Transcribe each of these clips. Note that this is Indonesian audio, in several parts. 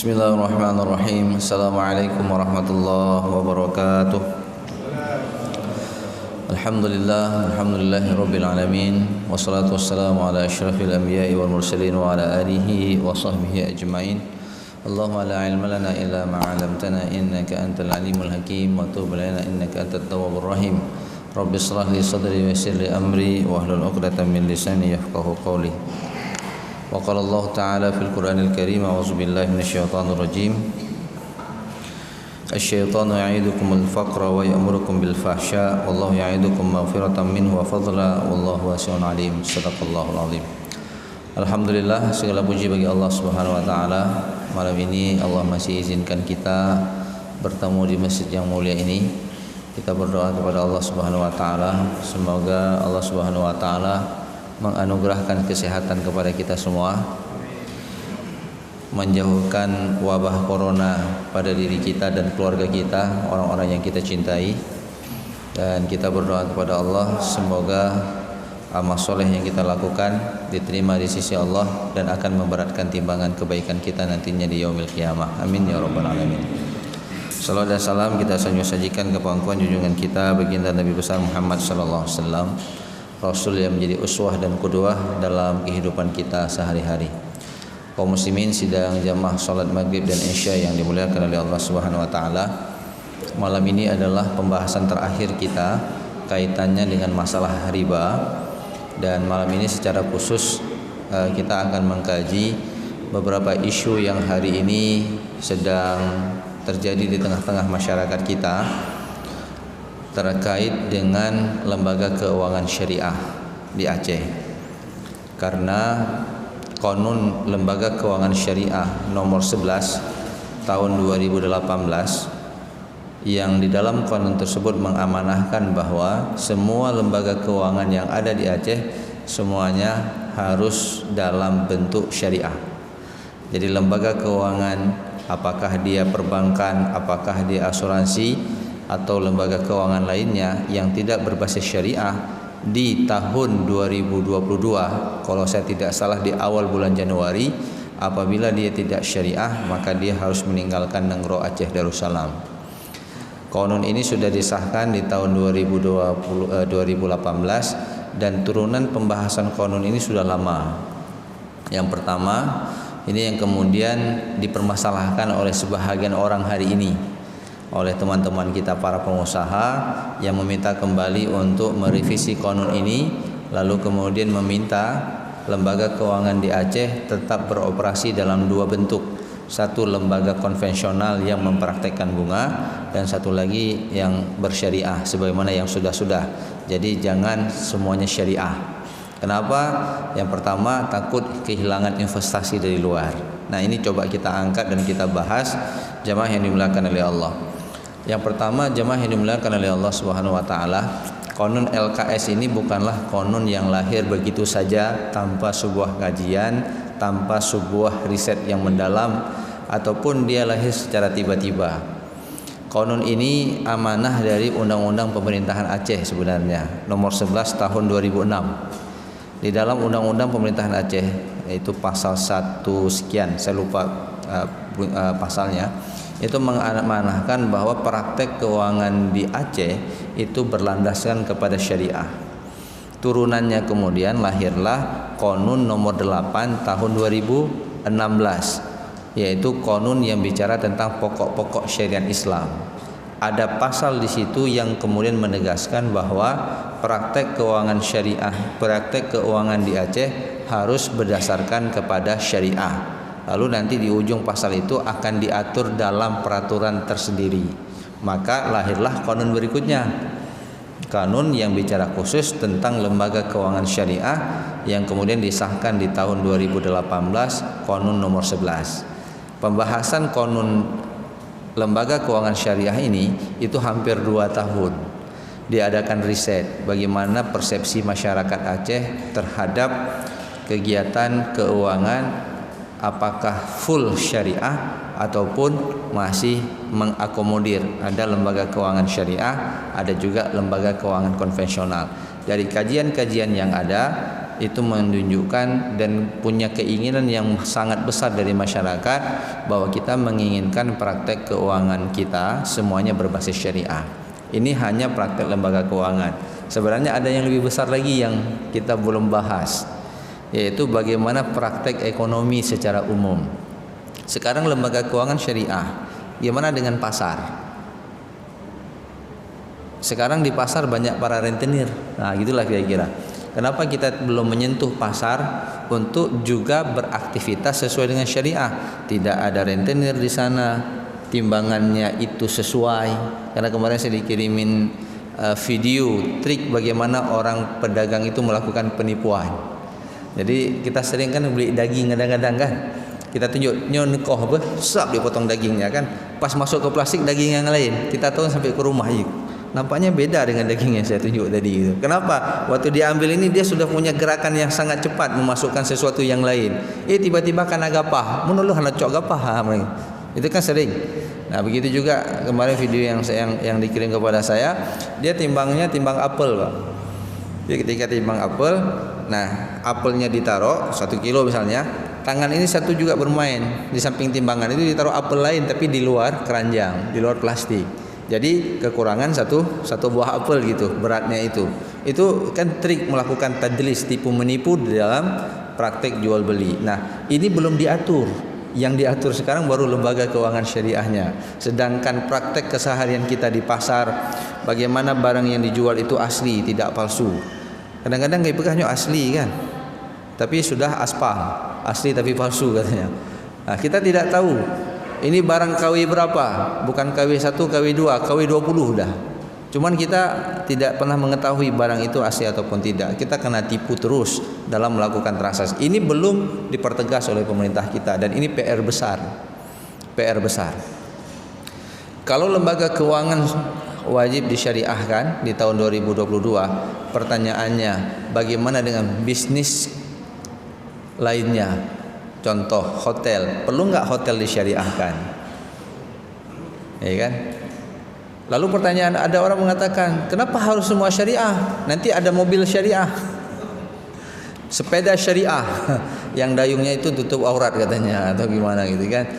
Bismillahirrahmanirrahim. Assalamualaikum warahmatullahi wabarakatuh. Alhamdulillahirabbil alamin. Wassalatu wassalamu ala asyrafil anbiya'i wal mursalin wa ala alihi wa sahbihi ajmain. Allahumma la ilma lana illa ma 'allamtana innaka antal alimul hakim wa tub lana innaka antat tawwabur rahim. Rabbi shrah li sadri wa yassir li amri wa hlul 'uqdatam min lisani yafqahu qawli. Wa qala Allah Ta'ala fil Qur'anil Karim, a'udzu billahi minasyaitonir rajim. Asy-syaitanu ya'idukumul faqra wa ya'murukum bil fahsya wallahu ya'idukum maghfiratan minhu wa fadla wallahu wasi'un 'alim. Shadaqallahul 'azim. Alhamdulillah, segala puji bagi Allah Subhanahu wa taala. Malam ini Allah masih izinkan kita bertemu di masjid yang mulia ini. Kita berdoa kepada Allah Subhanahu wa taala, semoga Allah Subhanahu wa taala menganugerahkan kesehatan kepada kita semua, menjauhkan wabah corona pada diri kita dan keluarga kita, orang-orang yang kita cintai. Dan kita berdoa kepada Allah semoga amal soleh yang kita lakukan diterima di sisi Allah dan akan memberatkan timbangan kebaikan kita nantinya di yaumil qiyamah. Amin ya rabbal alamin. Salawat dan salam kita sajikan ke pangkuan junjungan kita baginda Nabi besar Muhammad sallallahu alaihi wasallam, Rasul yang menjadi uswah dan qudwah dalam kehidupan kita sehari-hari. Kaum muslimin sidang jamaah salat maghrib dan isya yang dimuliakan oleh Allah Subhanahu wa taala. Malam ini adalah pembahasan terakhir kita kaitannya dengan masalah riba, dan malam ini secara khusus kita akan mengkaji beberapa isu yang hari ini sedang terjadi di tengah-tengah masyarakat kita terkait dengan lembaga keuangan syariah di Aceh. Karena Qanun Lembaga Keuangan Syariah nomor 11 tahun 2018 yang di dalam qanun tersebut mengamanahkan bahwa semua lembaga keuangan yang ada di Aceh semuanya harus dalam bentuk syariah. Jadi lembaga keuangan, apakah dia perbankan, apakah dia asuransi atau lembaga keuangan lainnya yang tidak berbasis syariah di tahun 2022, kalau saya tidak salah di awal bulan Januari, apabila dia tidak syariah maka dia harus meninggalkan Nengro Aceh Darussalam. Qanun ini sudah disahkan di tahun 2018 dan turunan pembahasan qanun ini sudah lama. Yang pertama, ini yang kemudian dipermasalahkan oleh sebahagian orang hari ini, oleh teman-teman kita para pengusaha yang meminta kembali untuk merevisi qanun ini, lalu kemudian meminta lembaga keuangan di Aceh tetap beroperasi dalam dua bentuk. Satu lembaga konvensional yang mempraktekkan bunga, dan satu lagi yang bersyariah sebagaimana yang sudah-sudah. Jadi jangan semuanya syariah. Kenapa? Yang pertama, takut kehilangan investasi dari luar. Nah, ini coba kita angkat dan kita bahas, jamaah yang dimuliakan oleh Allah. Yang pertama, jemaah yang dimuliakan oleh Allah Subhanahu wa taala, qanun LKS ini bukanlah qanun yang lahir begitu saja tanpa sebuah kajian, tanpa sebuah riset yang mendalam, ataupun dia lahir secara tiba-tiba. Qanun ini amanah dari Undang-Undang Pemerintahan Aceh sebenarnya, nomor 11 tahun 2006. Di dalam Undang-Undang Pemerintahan Aceh, yaitu pasal 1 sekian, saya lupa pasalnya, itu mengamanahkan bahwa praktek keuangan di Aceh itu berlandaskan kepada syariah. Turunannya kemudian lahirlah Qanun nomor 8 tahun 2016, yaitu Qanun yang bicara tentang pokok-pokok syariat Islam. Ada pasal di situ yang kemudian menegaskan bahwa praktek keuangan syariah, praktek keuangan di Aceh harus berdasarkan kepada syariah. Lalu nanti di ujung pasal itu akan diatur dalam peraturan tersendiri. Maka lahirlah qanun berikutnya, qanun yang bicara khusus tentang lembaga keuangan syariah yang kemudian disahkan di tahun 2018, qanun nomor 11. Pembahasan qanun lembaga keuangan syariah ini itu hampir 2 tahun. Diadakan riset bagaimana persepsi masyarakat Aceh terhadap kegiatan keuangan, apakah full syariah ataupun masih mengakomodir. Ada lembaga keuangan syariah, ada juga lembaga keuangan konvensional. Dari kajian-kajian yang ada, itu menunjukkan dan punya keinginan yang sangat besar dari masyarakat bahwa kita menginginkan praktek keuangan kita semuanya berbasis syariah. Ini hanya praktek lembaga keuangan. Sebenarnya ada yang lebih besar lagi yang kita belum bahas, yaitu bagaimana praktek ekonomi secara umum. Sekarang lembaga keuangan syariah, gimana dengan pasar? Sekarang di pasar banyak para rentenir. Nah, gitulah kira-kira. Kenapa kita belum menyentuh pasar untuk juga beraktivitas sesuai dengan syariah? Tidak ada rentenir di sana, timbangannya itu sesuai. Karena kemarin saya dikirimin video trik bagaimana orang pedagang itu melakukan penipuan. Jadi kita sering kan beli daging kadang-kadang kan, kita tunjuk nyonekoh apa, sap dipotong dagingnya kan, pas masuk ke plastik daging yang lain, kita tahu sampai ke rumah yuk. Nampaknya beda dengan daging yang saya tunjuk tadi gitu. Kenapa? Waktu dia ambil ini dia sudah punya gerakan yang sangat cepat memasukkan sesuatu yang lain. Tiba-tiba kan agapah, menuluh anak cok gapah. Itu kan sering. Nah, begitu juga kemarin video yang dikirim kepada saya, dia timbangnya timbang apel, Pak. Jadi ketika timbang apel, nah apelnya ditaruh 1 kilo misalnya, tangan ini satu juga bermain di samping timbangan itu ditaruh apel lain tapi di luar keranjang, di luar plastik. Jadi kekurangan satu buah apel gitu beratnya itu. Itu kan trik melakukan tadlis, tipu menipu di dalam praktek jual beli. Nah, ini belum diatur. Yang diatur sekarang baru lembaga keuangan syariahnya. Sedangkan praktek keseharian kita di pasar, bagaimana barang yang dijual itu asli, tidak palsu. Kadang-kadang kayak pekahnya asli kan, tapi sudah aspal, asli tapi palsu katanya. Nah, kita tidak tahu. Ini barang KW berapa? Bukan KW 1, KW 2, KW 20 dah. Cuman kita tidak pernah mengetahui barang itu asli ataupun tidak. Kita kena tipu terus dalam melakukan transaksi. Ini belum dipertegas oleh pemerintah kita dan ini PR besar. PR besar. Kalau lembaga keuangan wajib disyariahkan di tahun 2022, pertanyaannya bagaimana dengan bisnis lainnya? Contoh hotel, perlu nggak hotel disyariahkan? Ya kan? Lalu pertanyaan, ada orang mengatakan, kenapa harus semua syariah? Nanti ada mobil syariah, sepeda syariah, yang dayungnya itu tutup aurat katanya, atau gimana gitu kan?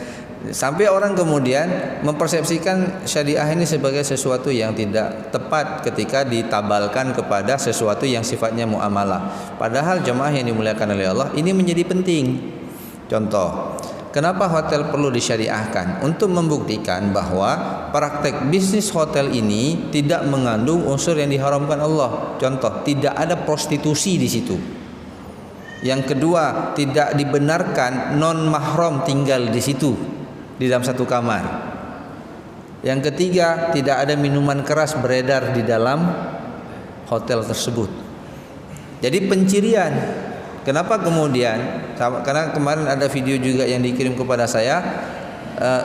Sampai orang kemudian mempersepsikan syariah ini sebagai sesuatu yang tidak tepat ketika ditabalkan kepada sesuatu yang sifatnya muamalah. Padahal jemaah yang dimuliakan oleh Allah, ini menjadi penting. Contoh, kenapa hotel perlu disyariahkan? Untuk membuktikan bahwa praktek bisnis hotel ini tidak mengandung unsur yang diharamkan Allah. Contoh, tidak ada prostitusi di situ. Yang kedua, tidak dibenarkan non mahram tinggal di situ di dalam satu kamar. Yang ketiga, tidak ada minuman keras beredar di dalam hotel tersebut. Jadi pencirian. Kenapa kemudian? Karena kemarin ada video juga yang dikirim kepada saya.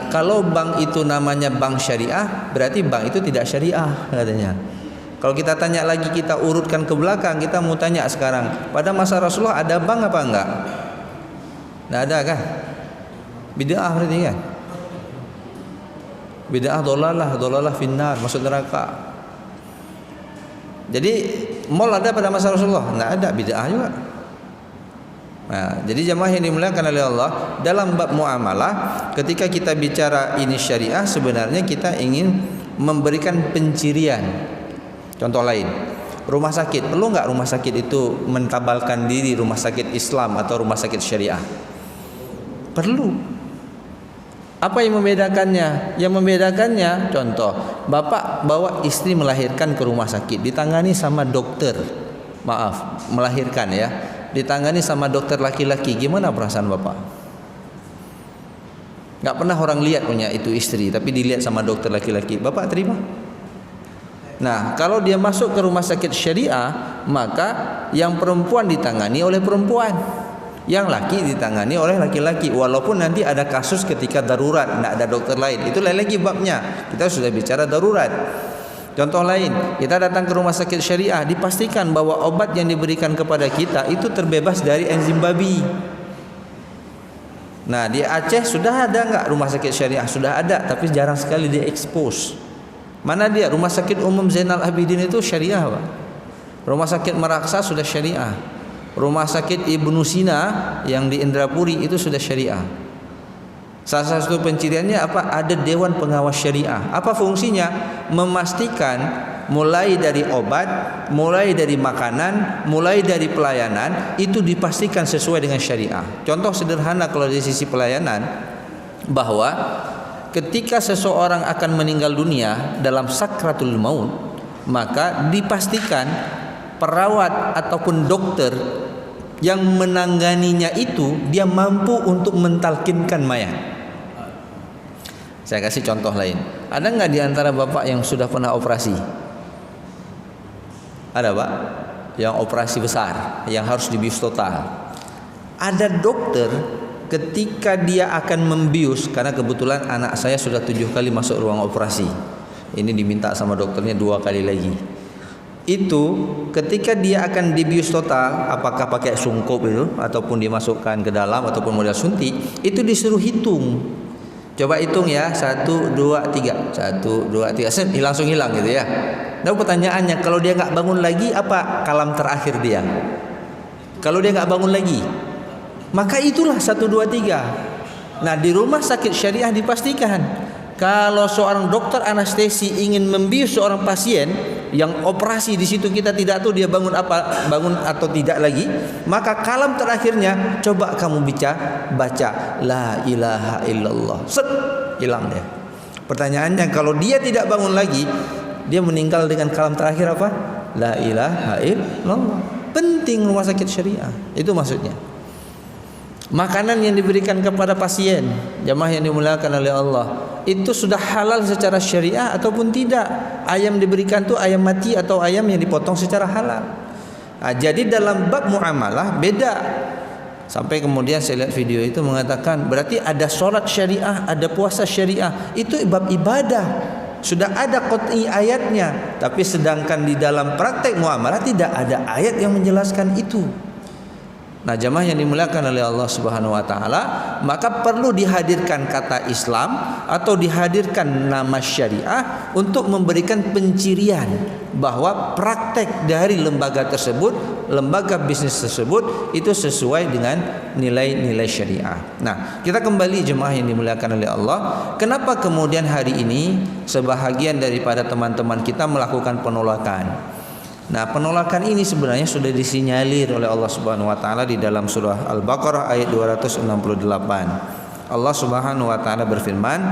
Kalau bank itu namanya bank syariah, berarti bank itu tidak syariah katanya. Kalau kita tanya lagi, kita urutkan ke belakang, kita mau tanya sekarang, pada masa Rasulullah ada bank apa enggak? Tidak ada kan? Bid'ah berarti kan? Bid'ah dolalah finnar, masuk neraka. Jadi mall ada pada masa Rasulullah? Tidak ada, bid'ah juga. Nah, jadi jemaah yang dimuliakan oleh Allah, dalam bab muamalah ketika kita bicara ini syariah, sebenarnya kita ingin memberikan pencirian. Contoh lain, rumah sakit, perlu nggak rumah sakit itu mentabalkan diri rumah sakit Islam atau rumah sakit syariah? Perlu. Apa yang membedakannya? Yang membedakannya, contoh, bapak bawa istri melahirkan ke rumah sakit, ditangani sama dokter, melahirkan ya, ditangani sama dokter laki-laki, gimana perasaan bapak? Gak pernah orang lihat punya itu istri, tapi dilihat sama dokter laki-laki, bapak terima? Nah, kalau dia masuk ke rumah sakit syariah, maka yang perempuan ditangani oleh perempuan, yang laki ditangani oleh laki-laki. Walaupun nanti ada kasus ketika darurat, tidak ada dokter lain, itu lain lagi babnya. Kita sudah bicara darurat. Contoh lain, kita datang ke rumah sakit syariah, dipastikan bahwa obat yang diberikan kepada kita itu terbebas dari enzim babi. Nah, di Aceh sudah ada enggak rumah sakit syariah? Sudah ada, tapi jarang sekali diekspos. Mana dia? Rumah sakit umum Zainal Abidin itu syariah, Pak. Rumah sakit Meraksa sudah syariah. Rumah sakit Ibnu Sina yang di Indrapuri itu sudah syariah. Salah satu penciriannya apa? Ada dewan pengawas syariah. Apa fungsinya? Memastikan mulai dari obat, mulai dari makanan, mulai dari pelayanan itu dipastikan sesuai dengan syariah. Contoh sederhana kalau dari sisi pelayanan, bahwa ketika seseorang akan meninggal dunia dalam sakratul maut, maka dipastikan perawat ataupun dokter yang menanganinya itu dia mampu untuk mentalkinkan mayat. Saya kasih contoh lain. Ada nggak di antara bapak yang sudah pernah operasi? Ada pak? Yang operasi besar, yang harus dibius total. Ada dokter ketika dia akan membius, karena kebetulan anak saya sudah 7 kali masuk ruang operasi. Ini diminta sama dokternya 2 kali lagi. Itu ketika dia akan dibius total, apakah pakai sungkup itu ataupun dimasukkan ke dalam ataupun model suntik, itu disuruh hitung. Coba hitung ya, 1, 2, 3, 1, 2, 3, langsung hilang gitu ya. Nah pertanyaannya, kalau dia nggak bangun lagi, apa kalam terakhir dia? Kalau dia nggak bangun lagi, maka itulah 1, 2, 3. Nah di rumah sakit syariah dipastikan, kalau seorang dokter anestesi ingin membius seorang pasien yang operasi di situ kita tidak tahu dia bangun atau tidak lagi, maka kalam terakhirnya coba kamu baca la ilaha illallah, set, hilang dia. Pertanyaannya, kalau dia tidak bangun lagi, dia meninggal dengan kalam terakhir apa? La ilaha illallah. Penting rumah sakit syariah, itu maksudnya. Makanan yang diberikan kepada pasien, jamaah yang dimuliakan oleh Allah, itu sudah halal secara syariah ataupun tidak? Ayam diberikan tuh ayam mati atau ayam yang dipotong secara halal. Nah, jadi dalam bab muamalah beda. Sampai kemudian saya lihat video itu mengatakan berarti ada sholat syariah, ada puasa syariah, itu bab ibadah. Sudah ada qat'i ayatnya, tapi sedangkan di dalam praktek muamalah tidak ada ayat yang menjelaskan itu. Nah jamaah yang dimuliakan oleh Allah Subhanahu wa taala, maka perlu dihadirkan kata Islam atau dihadirkan nama syariah untuk memberikan pencirian bahwa praktek dari lembaga tersebut, lembaga bisnis tersebut itu sesuai dengan nilai-nilai syariah. Nah, kita kembali jemaah yang dimuliakan oleh Allah, kenapa kemudian hari ini sebahagian daripada teman-teman kita melakukan penolakan? Nah, penolakan ini sebenarnya sudah disinyalir oleh Allah Subhanahu wa taala di dalam surah Al-Baqarah ayat 268. Allah Subhanahu wa taala berfirman,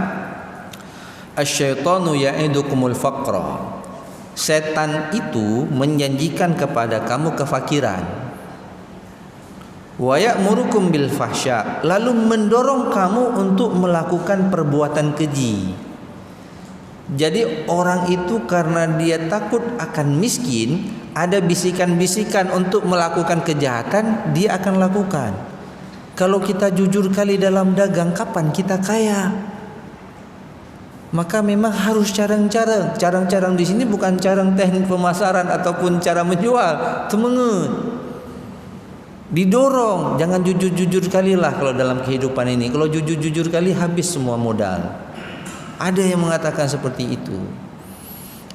"Asy-syaitanu ya'idukumul faqra." Setan itu menjanjikan kepada kamu kefakiran. Wa ya'murukum bil fahsya, lalu mendorong kamu untuk melakukan perbuatan keji. Jadi orang itu karena dia takut akan miskin, ada bisikan-bisikan untuk melakukan kejahatan, dia akan lakukan. Kalau kita jujur kali dalam dagang, kapan kita kaya? Maka memang harus carang-carang. Carang-carang di sini bukan carang teknik pemasaran ataupun cara menjual, temengen. Didorong, jangan jujur-jujur kali lah kalau dalam kehidupan ini. Kalau jujur-jujur kali habis semua modal. Ada yang mengatakan seperti itu.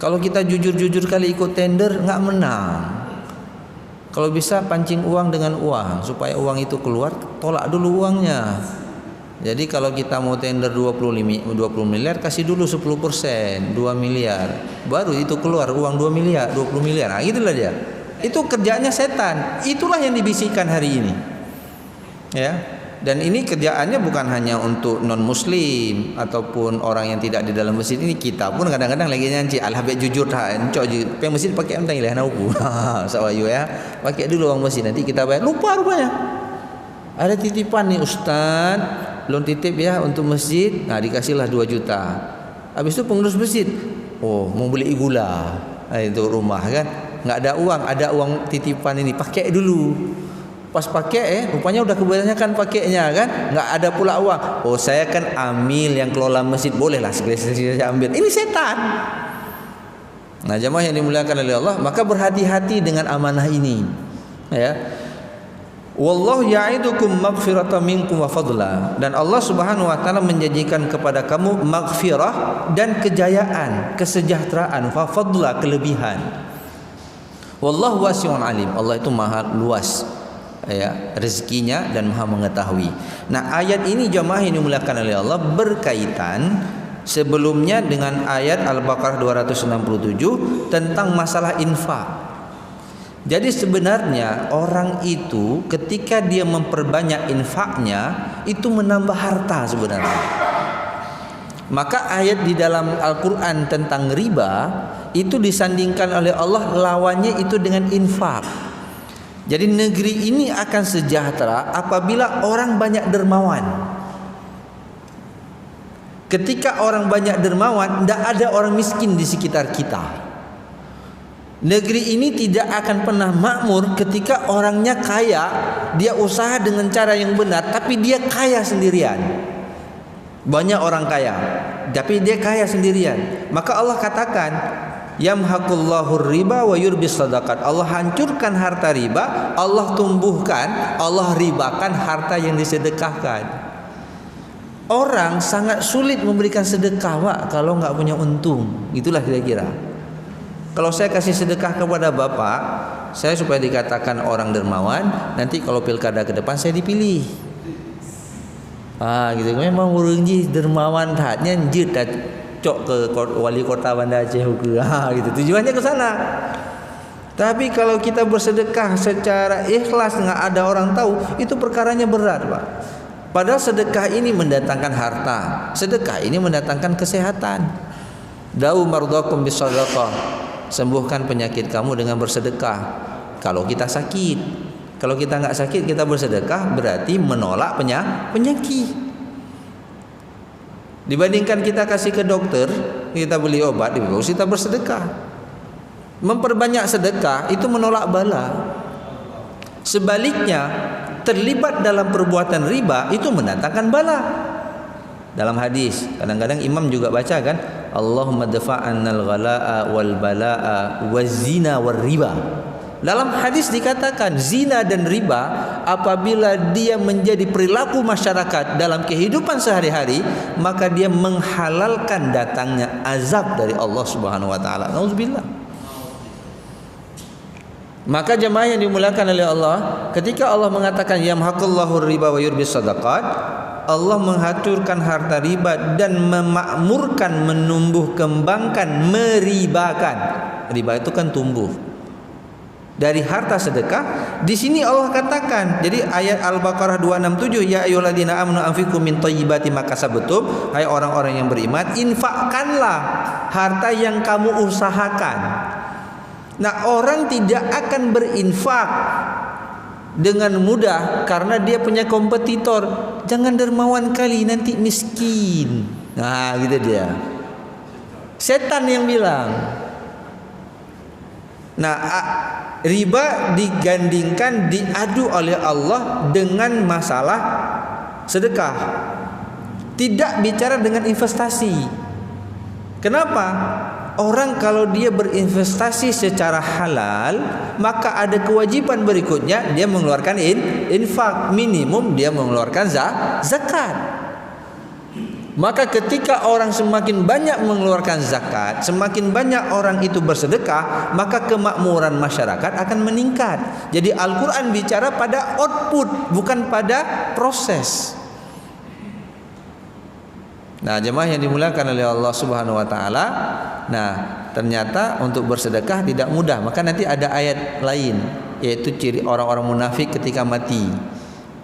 Kalau kita jujur-jujur kali ikut tender nggak menang. Kalau bisa pancing uang dengan uang, supaya uang itu keluar, tolak dulu uangnya. Jadi kalau kita mau tender 20 miliar, kasih dulu 10%, 2 miliar. Baru itu keluar uang 2 miliar, 20 miliar. Nah, itulah dia. Itu kerjaannya setan. Itulah yang dibisikkan hari ini. Ya. Dan ini kerjaannya bukan hanya untuk non muslim ataupun orang yang tidak di dalam masjid. Ini kita pun kadang-kadang lagi nyanyi alhabet jujur dah encok je pe masjid pakai entang ilah naupu. Sawayu ya. Pakai dulu uang masjid, nanti kita bayar. Lupa rupanya. Ada titipan nih ustaz, belum titip ya untuk masjid. Nah, dikasihlah 2 juta. Habis itu pengurus masjid, oh mau beli gula. Nah, itu rumah kan. Enggak ada uang titipan ini, pakai dulu. Pas pakai rupanya udah kebanyakan pakainya kan, nggak ada pula uang. Oh saya kan amil yang kelola masjid, bolehlah sekali-sekali saya ambil. Ini setan. Nah jamaah yang dimuliakan oleh Allah, maka berhati-hati dengan amanah ini. Ya. Wallahu ya'idukum maghfiratan minkum wa fadla. Dan Allah Subhanahu wa taala menjanjikan kepada kamu maghfirah dan kejayaan, kesejahteraan, wa fadla, kelebihan. Wallahu wasi'un alim. Allah itu maha luas. ya, rezekinya dan Maha mengetahui. Nah, ayat ini jemaah yang dimuliakan oleh Allah berkaitan sebelumnya dengan ayat Al-Baqarah 267 tentang masalah infak. Jadi sebenarnya orang itu ketika dia memperbanyak infaknya itu menambah harta sebenarnya. Maka ayat di dalam Al-Quran tentang riba itu disandingkan oleh Allah lawannya itu dengan infak. Jadi negeri ini akan sejahtera apabila orang banyak dermawan. Ketika orang banyak dermawan, tidak ada orang miskin di sekitar kita. Negeri ini tidak akan pernah makmur ketika orangnya kaya, dia usaha dengan cara yang benar, tapi dia kaya sendirian. Banyak orang kaya, tapi dia kaya sendirian. Maka Allah katakan, yamhaqullahu riba wa yurbis sadaqat. Allah hancurkan harta riba, Allah tumbuhkan, Allah ribakan harta yang disedekahkan. Orang sangat sulit memberikan sedekah, Pak, kalau nggak punya untung. Itulah kira-kira. Kalau saya kasih sedekah kepada Bapak, saya supaya dikatakan orang dermawan, nanti kalau pilkada ke depan saya dipilih. Gitu. Memang urungi dermawan hatnya njit cok ke wali kota Banda Aceh ke. Gitu. Tujuannya ke sana. Tapi kalau kita bersedekah secara ikhlas nggak ada orang tahu, itu perkaranya berat, Pak. Padahal sedekah ini mendatangkan harta, sedekah ini mendatangkan kesehatan. Da'u mardakum bisadaqah. Sembuhkan penyakit kamu dengan bersedekah. Kalau kita sakit, kalau kita nggak sakit kita bersedekah berarti menolak penyakit. Dibandingkan kita kasih ke dokter, kita beli obat, kita bersedekah. Memperbanyak sedekah itu menolak bala. Sebaliknya, terlibat dalam perbuatan riba itu mendatangkan bala. Dalam hadis, kadang-kadang imam juga baca kan, Allahumma dafa'annal ghalaa wal balaa waz-zina war riba. Dalam hadis dikatakan zina dan riba apabila dia menjadi perilaku masyarakat dalam kehidupan sehari-hari, maka dia menghalalkan datangnya azab dari Allah Subhanahu wa taala. Nauzubillah. Maka jemaah yang dimuliakan oleh Allah, ketika Allah mengatakan yamhaqullahu riba wa yurbis sadaqat, Allah menghancurkan harta riba dan memakmurkan, menumbuh kembangkan, meribakan. Riba itu kan tumbuh dari harta sedekah. Di sini Allah katakan, jadi ayat Al-Baqarah 267, ya ayyuhalladzina amanu anfiqu min thayyibati ma kasabtum, hai orang-orang yang beriman, infakkanlah harta yang kamu usahakan. Nah, orang tidak akan berinfak dengan mudah karena dia punya kompetitor. Jangan dermawan kali, nanti miskin. Nah, gitu dia. Setan yang bilang. Nah, riba digandingkan, diadu oleh Allah dengan masalah sedekah. Tidak bicara dengan investasi. Kenapa? Orang kalau dia berinvestasi secara halal, maka ada kewajiban berikutnya, dia mengeluarkan infak, minimum dia mengeluarkan zakat. Maka ketika orang semakin banyak mengeluarkan zakat, semakin banyak orang itu bersedekah, maka kemakmuran masyarakat akan meningkat. Jadi Al-Quran bicara pada output, bukan pada proses. Nah, jemaah yang dimuliakan oleh Allah Subhanahu wa taala, nah, ternyata untuk bersedekah tidak mudah. Maka nanti ada ayat lain, yaitu ciri orang-orang munafik ketika mati.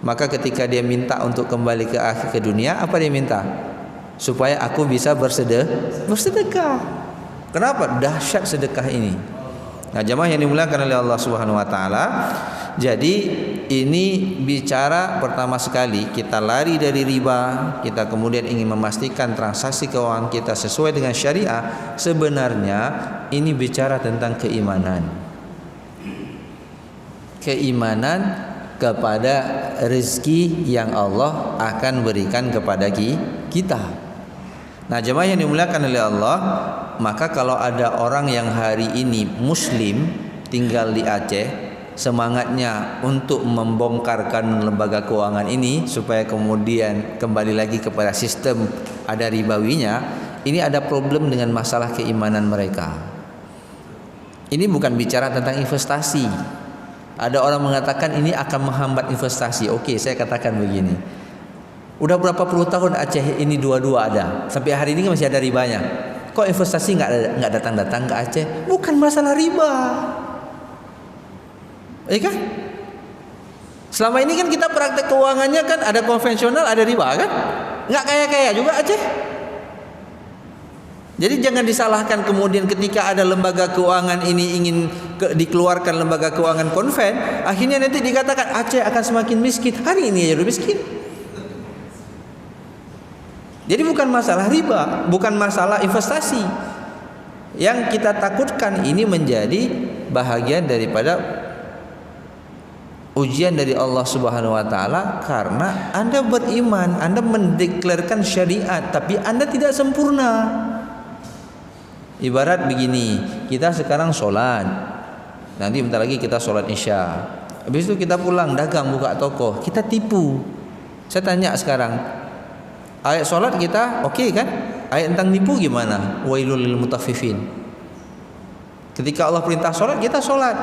Maka ketika dia minta untuk kembali ke dunia, apa dia minta? Supaya aku bisa bersedekah. Kenapa? Dahsyat sedekah ini. Nah, jemaah yang dimuliakan oleh Allah Subhanahu wa taala, jadi ini bicara pertama sekali kita lari dari riba, kita kemudian ingin memastikan transaksi keuangan kita sesuai dengan syariah. Sebenarnya ini bicara tentang keimanan. Keimanan kepada rezeki yang Allah akan berikan kepada kita. Nah, jemaah yang dimuliakan oleh Allah, maka kalau ada orang yang hari ini muslim tinggal di Aceh, semangatnya untuk membongkarkan lembaga keuangan ini supaya kemudian kembali lagi kepada sistem ada ribawinya, ini ada problem dengan masalah keimanan mereka. Ini bukan bicara tentang investasi. Ada orang mengatakan ini akan menghambat investasi. Oke, saya katakan begini. Udah berapa puluh tahun Aceh ini dua-dua ada. Sampai hari ini masih ada ribanya. Kok investasi nggak datang-datang ke Aceh? Bukan masalah riba. Iya kan? Selama ini kan kita praktek keuangannya kan ada konvensional, ada riba kan? Nggak kaya-kaya juga Aceh. Jadi jangan disalahkan kemudian ketika ada lembaga keuangan ini ingin dikeluarkan lembaga keuangan konven, akhirnya nanti dikatakan Aceh akan semakin miskin. Hari ini aja udah miskin. Jadi bukan masalah riba, bukan masalah investasi. Yang kita takutkan ini menjadi bahagian daripada ujian dari Allah Subhanahu wa taala karena Anda beriman, Anda mendeklarkan syariat tapi Anda tidak sempurna. Ibarat begini, kita sekarang sholat, nanti bentar lagi kita sholat isya, habis itu kita pulang dagang buka toko, kita tipu. Saya tanya sekarang, ayat sholat kita oke kan? Ayat tentang nipu gimana? Wailul lil mutaffifin. Ketika Allah perintah sholat, kita sholat.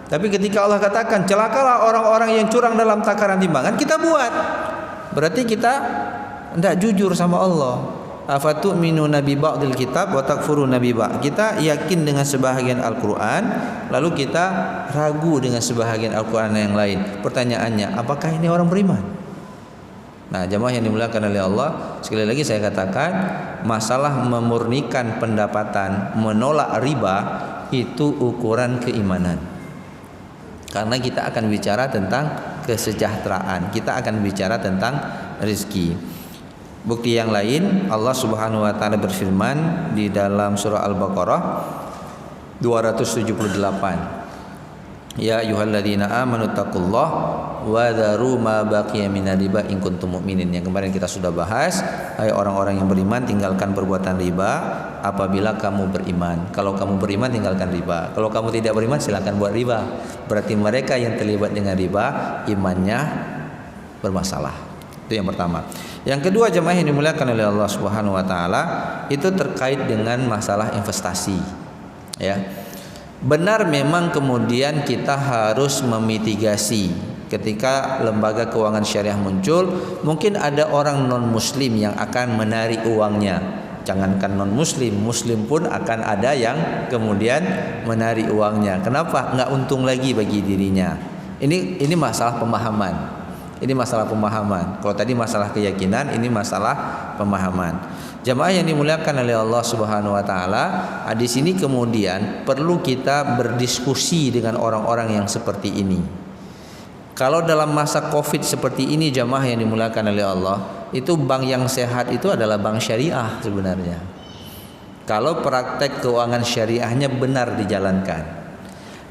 Tapi ketika Allah katakan celakalah orang-orang yang curang dalam takaran timbangan, kita buat. Berarti kita tidak jujur sama Allah. Afatu'minuna bi ba'dil kitab wa takfuruna bi ba'd. Kita yakin dengan sebahagian Al-Qur'an, lalu kita ragu dengan sebahagian Al-Qur'an yang lain. Pertanyaannya, apakah ini orang beriman? Nah, jemaah yang dimuliakan oleh Allah, sekali lagi saya katakan, masalah memurnikan pendapatan, menolak riba itu ukuran keimanan. Karena kita akan bicara tentang kesejahteraan, kita akan bicara tentang rezeki. Bukti yang lain, Allah Subhanahu wa taala berfirman di dalam surah Al-Baqarah 278. Ya ayyuhalladzina amanu taqullaha wa dharu ma baqiya minar riba in kuntum mu'minin. Yang kemarin kita sudah bahas, hai orang-orang yang beriman, tinggalkan perbuatan riba apabila kamu beriman. Kalau kamu beriman, tinggalkan riba. Kalau kamu tidak beriman, silakan buat riba. Berarti mereka yang terlibat dengan riba imannya bermasalah. Itu yang pertama. Yang kedua, jemaah yang dimuliakan oleh Allah Subhanahu wa taala, itu terkait dengan masalah investasi. Ya. Benar memang kemudian kita harus memitigasi ketika lembaga keuangan syariah muncul, mungkin ada orang non muslim yang akan menarik uangnya. Jangankan non muslim, muslim pun akan ada yang kemudian menarik uangnya. Kenapa? Nggak untung lagi bagi dirinya. Ini masalah pemahaman. Ini masalah pemahaman. Kalau tadi masalah keyakinan, ini masalah pemahaman. Jamaah yang dimuliakan oleh Allah Subhanahu wa taala, di sini kemudian perlu kita berdiskusi dengan orang-orang yang seperti ini. Kalau dalam masa Covid seperti ini, jamaah yang dimuliakan oleh Allah, itu bank yang sehat itu adalah bank syariah sebenarnya. Kalau praktek keuangan syariahnya benar dijalankan.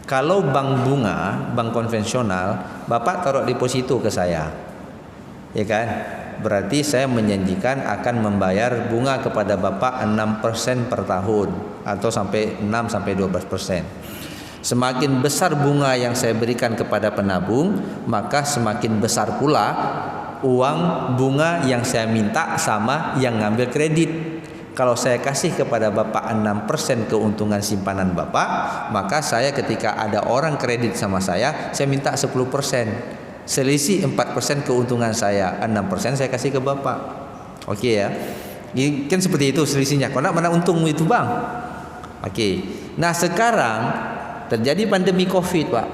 Kalau bank bunga, bank konvensional, Bapak taruh deposito ke saya, ya kan? Berarti saya menjanjikan akan membayar bunga kepada Bapak 6% per tahun atau sampai 6-12%. Semakin besar bunga yang saya berikan kepada penabung, maka semakin besar pula uang bunga yang saya minta sama yang ngambil kredit. Kalau saya kasih kepada Bapak 6% keuntungan simpanan Bapak, maka saya ketika ada orang kredit sama saya minta 10%. Selisih 4% keuntungan saya, 6% saya kasih ke Bapak. Oke ya. Ini kan seperti itu selisihnya. Karena mana untungmu itu, Bang? Oke. Nah, sekarang terjadi pandemi Covid, Pak.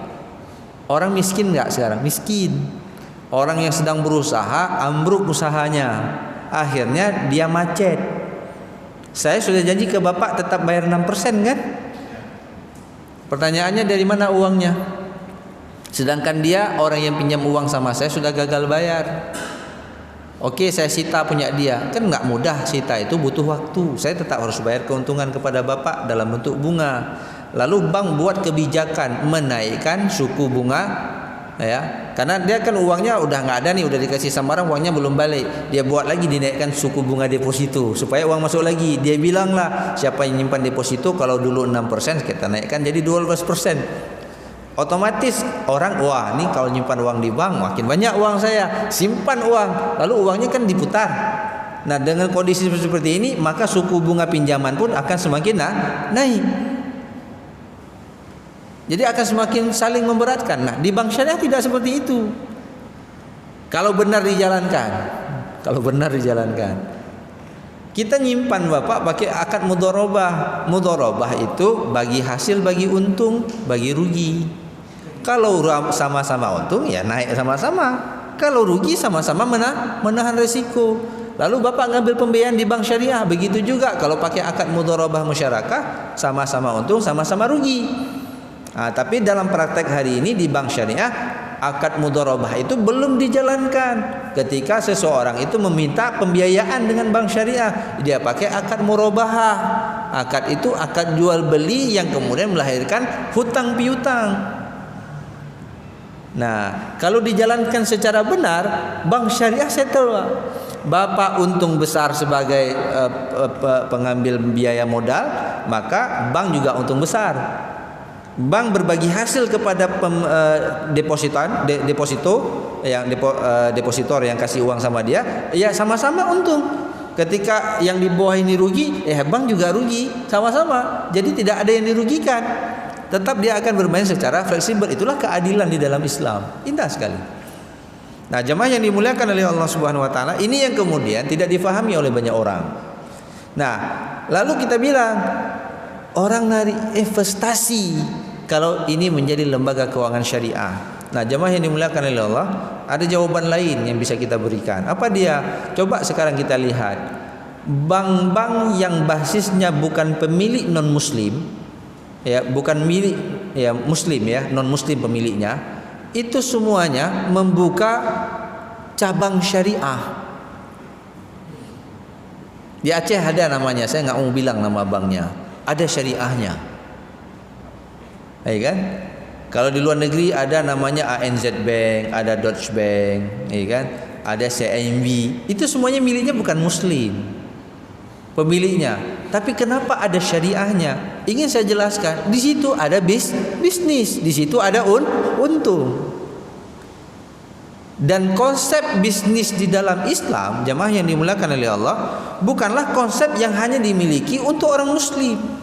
Orang miskin enggak sekarang? Miskin. Orang yang sedang berusaha ambruk usahanya. Akhirnya dia macet. Saya sudah janji ke Bapak tetap bayar 6% kan? Pertanyaannya dari mana uangnya? Sedangkan dia orang yang pinjam uang sama saya sudah gagal bayar. Oke, saya sita punya dia. Kan nggak mudah sita, itu butuh waktu. Saya tetap harus bayar keuntungan kepada Bapak dalam bentuk bunga. Lalu bank buat kebijakan menaikkan suku bunga, ya, karena dia kan uangnya udah nggak ada nih, udah dikasih sama orang, uangnya belum balik, dia buat lagi dinaikkan suku bunga deposito supaya uang masuk lagi. Dia bilang lah, siapa yang nyimpan deposito kalau dulu 6% kita naikkan jadi 12%. Otomatis orang, wah ini kalau nyimpan uang di bank makin banyak uang saya, simpan uang, lalu uangnya kan diputar. Nah, dengan kondisi seperti ini maka suku bunga pinjaman pun akan semakin naik. Jadi akan semakin saling memberatkan. Nah, di bank syariah tidak seperti itu. Kalau benar dijalankan, kita nyimpan Bapak pakai akad mudharabah. Mudharabah itu bagi hasil, bagi untung, bagi rugi. Kalau sama-sama untung ya naik sama-sama. Kalau rugi sama-sama menahan resiko. Lalu Bapak ngambil pembiayaan di bank syariah, begitu juga kalau pakai akad mudharabah musyarakah, sama-sama untung, sama-sama rugi. Nah, tapi dalam praktek hari ini di bank syariah, akad mudharabah itu belum dijalankan. Ketika seseorang itu meminta pembiayaan dengan bank syariah, dia pakai akad murabahah. Akad itu akad jual beli yang kemudian melahirkan hutang piutang. Nah, kalau dijalankan secara benar, bank syariah settle. Bapak untung besar sebagai pengambil biaya modal, maka bank juga untung besar. Bank berbagi hasil kepada depositor yang kasih uang sama dia, ya sama-sama untung. Ketika yang di bawah ini rugi, bank juga rugi sama-sama. Jadi tidak ada yang dirugikan. Tetap dia akan bermain secara fleksibel. Itulah keadilan di dalam Islam. Indah sekali. Nah, jemaah yang dimuliakan oleh Allah Subhanahu wa taala, ini yang kemudian tidak difahami oleh banyak orang. Nah, lalu kita bilang orang nari investasi kalau ini menjadi lembaga keuangan syariah. Nah, jemaah yang dimuliakan oleh Allah, ada jawaban lain yang bisa kita berikan. Apa dia? Coba sekarang kita lihat bank-bank yang basisnya bukan pemilik non muslim, ya, bukan milik ya muslim ya, non muslim pemiliknya, itu semuanya membuka cabang syariah. Di Aceh ada namanya, saya nggak mau bilang nama banknya, ada syariahnya, ya kan? Kalau di luar negeri ada namanya ANZ Bank, ada Deutsche Bank, ya kan? Ada CIMB. Itu semuanya miliknya bukan muslim pemiliknya. Tapi kenapa ada syariahnya? Ingin saya jelaskan, di situ ada bisnis, di situ ada untung. Dan konsep bisnis di dalam Islam, jamaah yang dimuliakan oleh Allah, bukanlah konsep yang hanya dimiliki untuk orang muslim.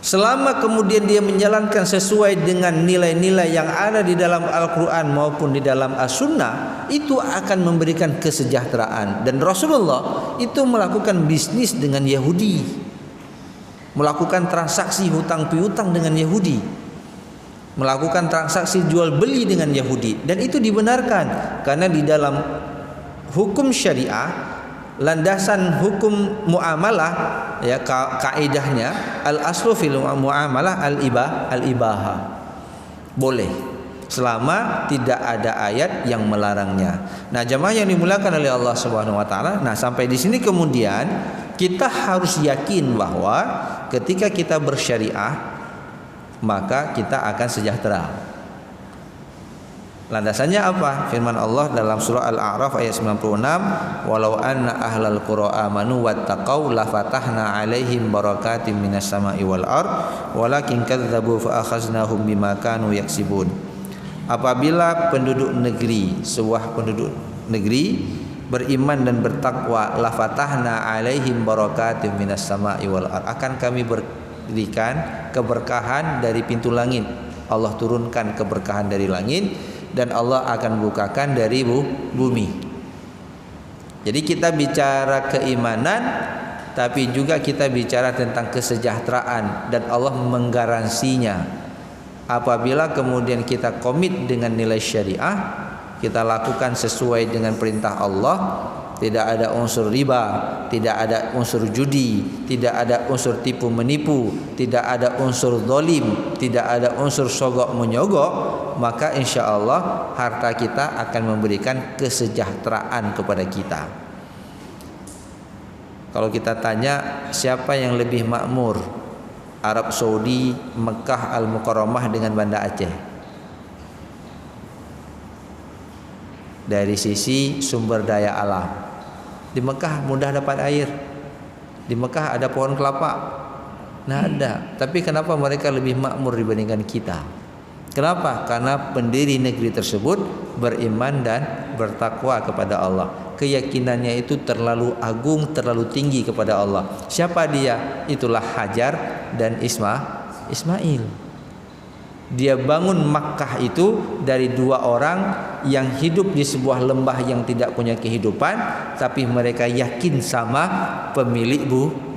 Selama kemudian dia menjalankan sesuai dengan nilai-nilai yang ada di dalam Al-Quran maupun di dalam As-Sunnah, itu akan memberikan kesejahteraan. Dan Rasulullah itu melakukan bisnis dengan Yahudi, melakukan transaksi hutang piutang dengan Yahudi, melakukan transaksi jual beli dengan Yahudi. Dan itu dibenarkan karena di dalam hukum syariah, landasan hukum muamalah, ya, kaidahnya al-aslu fil muamalah al-ibaha. Boleh selama tidak ada ayat yang melarangnya. Nah, jemaah yang dimuliakan oleh Allah Subhanahu wa taala, nah sampai di sini kemudian kita harus yakin bahwa ketika kita bersyariah maka kita akan sejahtera. Landasannya apa? Firman Allah dalam surah Al-A'raf ayat 96, "Walau anna ahlal qura amanu wattaqau lafatahna 'alaihim barakatim minas sama'i wal ard, walakin kadzdzabu fa akhaznahum bima kanu yaksibun." Apabila penduduk negeri, sebuah penduduk negeri beriman dan bertakwa, lafatahna 'alaihim barakatim minas sama'i wal ard, akan kami berikan keberkahan dari pintu langit. Allah turunkan keberkahan dari langit dan Allah akan bukakan dari bumi. Jadi kita bicara keimanan, tapi juga kita bicara tentang kesejahteraan, dan Allah menggaransinya. Apabila kemudian kita komit dengan nilai syariah, kita lakukan sesuai dengan perintah Allah, tidak ada unsur riba, tidak ada unsur judi, tidak ada unsur tipu menipu, tidak ada unsur zalim, tidak ada unsur sogok menyogok, maka insya Allah harta kita akan memberikan kesejahteraan kepada kita. Kalau kita tanya siapa yang lebih makmur, Arab Saudi, Mekah Al-Mukarramah dengan Banda Aceh? Dari sisi sumber daya alam, di Mekah mudah dapat air, di Mekah ada pohon kelapa. Nah ada, tapi kenapa mereka lebih makmur dibandingkan kita? Kenapa? Karena pendiri negeri tersebut beriman dan bertakwa kepada Allah. Keyakinannya itu terlalu agung, terlalu tinggi kepada Allah. Siapa dia? Itulah Hajar dan Ismail. Dia bangun Makkah itu dari dua orang yang hidup di sebuah lembah yang tidak punya kehidupan, tapi mereka yakin sama pemilik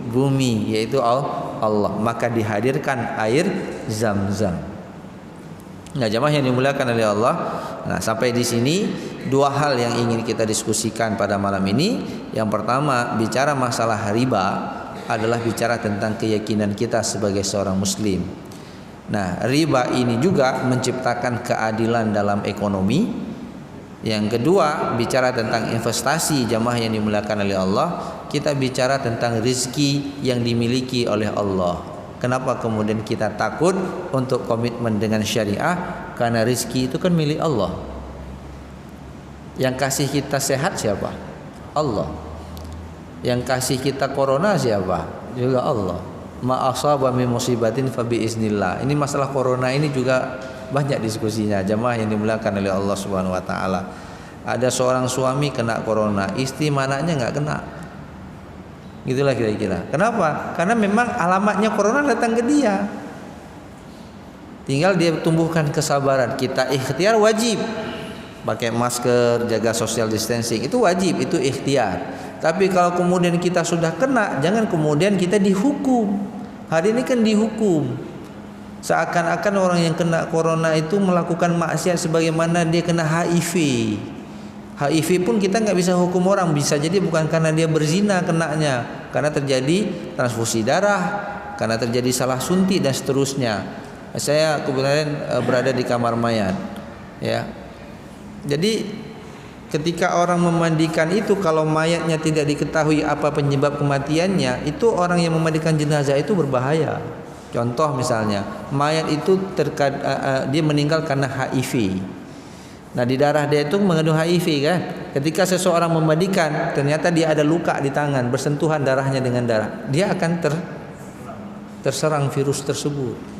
bumi, yaitu Allah. Maka dihadirkan air Zam-Zam. Nah, jamaah yang dimuliakan oleh Allah. Nah, sampai di sini dua hal yang ingin kita diskusikan pada malam ini. Yang pertama, bicara masalah riba adalah bicara tentang keyakinan kita sebagai seorang muslim. Nah, riba ini juga menciptakan keadilan dalam ekonomi. Yang kedua, bicara tentang investasi, jamaah yang dimuliakan oleh Allah, kita bicara tentang rezeki yang dimiliki oleh Allah. Kenapa kemudian kita takut untuk komitmen dengan syariah? Karena rezeki itu kan milik Allah. Yang kasih kita sehat siapa? Allah. Yang kasih kita corona siapa? Juga Allah. Ma asaba min musibatin fa bi iznillah. Ini masalah corona ini juga banyak diskusinya, jamaah yang dimuliakan oleh Allah Subhanahu wa taala. Ada seorang suami kena corona, istri mananya enggak kena. Gitulah kira-kira. Kenapa? Karena memang alamatnya corona datang ke dia. Tinggal dia tumbuhkan kesabaran. Kita ikhtiar wajib. Pakai masker, jaga social distancing, itu wajib, itu ikhtiar. Tapi kalau kemudian kita sudah kena, jangan kemudian kita dihukum. Hari ini kan dihukum. Seakan-akan orang yang kena corona itu melakukan maksiat sebagaimana dia kena HIV. HIV pun kita nggak bisa hukum orang. Bisa jadi bukan karena dia berzina kenanya, karena terjadi transfusi darah, karena terjadi salah suntik dan seterusnya. Saya kebetulan berada di kamar mayat, ya. Jadi ketika orang memandikan itu, kalau mayatnya tidak diketahui apa penyebab kematiannya, itu orang yang memandikan jenazah itu berbahaya. Contoh misalnya, mayat itu dia meninggal karena HIV. Nah, di darah dia itu mengandung HIV kan. Ketika seseorang memandikan, ternyata dia ada luka di tangan, bersentuhan darahnya dengan darah, dia akan terserang virus tersebut.